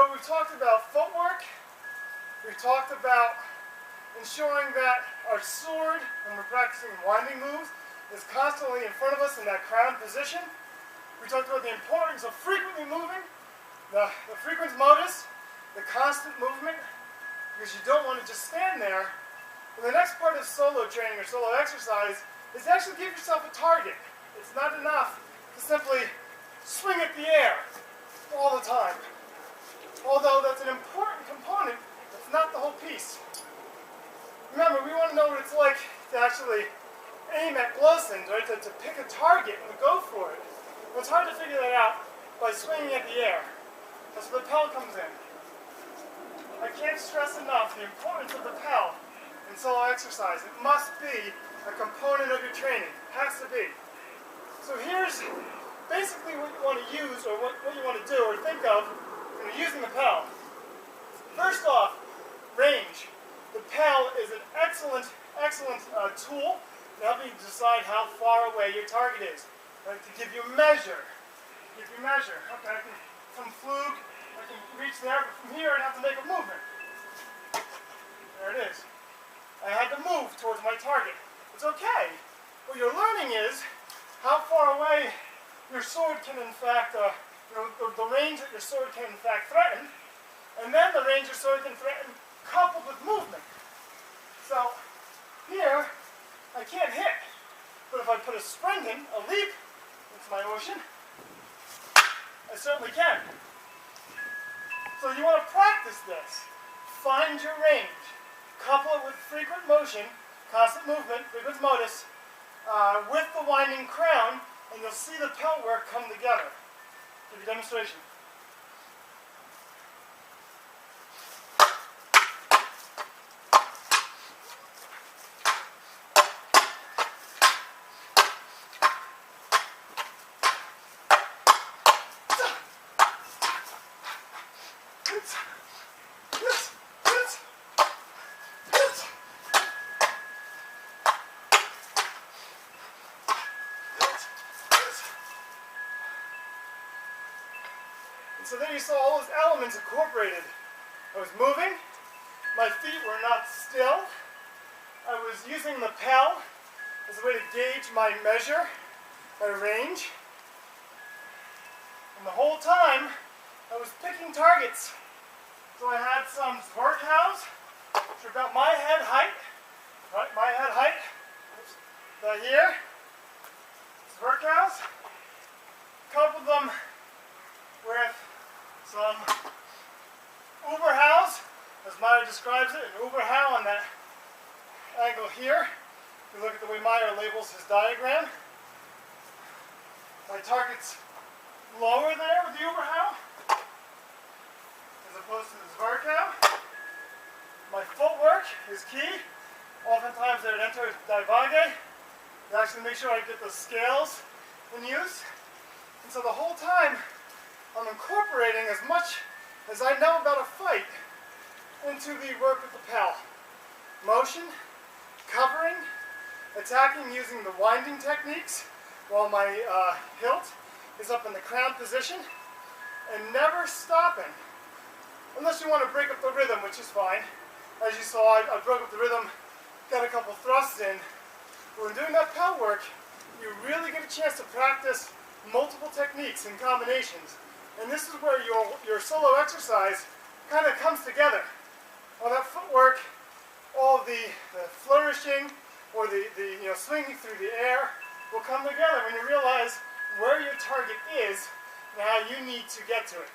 So we've talked about footwork, we've talked about ensuring that our sword, when we're practicing winding moves, is constantly in front of us in that crown position. We talked about the importance of frequently moving, the frequens modus, the constant movement, because you don't want to just stand there. And the next part of solo training or solo exercise is to actually give yourself a target. It's not enough to simply swing at the air all the time. Although that's an important component, it's not the whole piece. Remember, we want to know what it's like to actually aim at blowsins, right? To pick a target and to go for it. Well, it's hard to figure that out by swinging at the air. That's where the PEL comes in. I can't stress enough the importance of the PEL in solo exercise. It must be a component of your training. It has to be. So here's basically what you want to use, or what you want to do or think of when you're using the PEL. First off, range. The PEL is an excellent tool to help you decide how far away your target is. Right? To give you a measure. Okay, from fluke, I can reach there, but from here I'd have to make a movement. There it is. I had to move towards my target. It's okay. What you're learning is how far away your sword can in fact, the range that your sword can in fact threaten, and then the range your sword can threaten coupled with movement. So here, I can't hit, but if I put a sprint in, a leap into my motion, I certainly can. So you want to practice this. Find your range. Couple it with frequent motion, constant movement, frequens modus, with the winding crown, and you'll see the PEL work come together. Give you a demonstration. So there you saw all those elements incorporated. I was moving, my feet were not still, I was using the PEL as a way to gauge my measure, my range, and the whole time I was picking targets. So I had some Zwerkhows, which are about my head height, right, oops, about here, Zwerkhows, coupled them with some Uberhows, as Meyer describes it, an Uberhow on that angle here. If you look at the way Meyer labels his diagram, my target's lower there with the Uberhow, as opposed to the Zwerkhow. My footwork is key. Oftentimes I would enter divage to actually make sure I get the scales in use. And so the whole time, I'm incorporating as much as I know about a fight into the work with the PEL. Motion, covering, attacking using the winding techniques while my hilt is up in the crown position, and never stopping. Unless you want to break up the rhythm, which is fine. As you saw, I broke up the rhythm, got a couple thrusts in. But when doing that PEL work, you really get a chance to practice multiple techniques and combinations. And this is where your solo exercise kind of comes together. All that footwork, all the flourishing, or the swinging through the air will come together when you realize where your target is and how you need to get to it.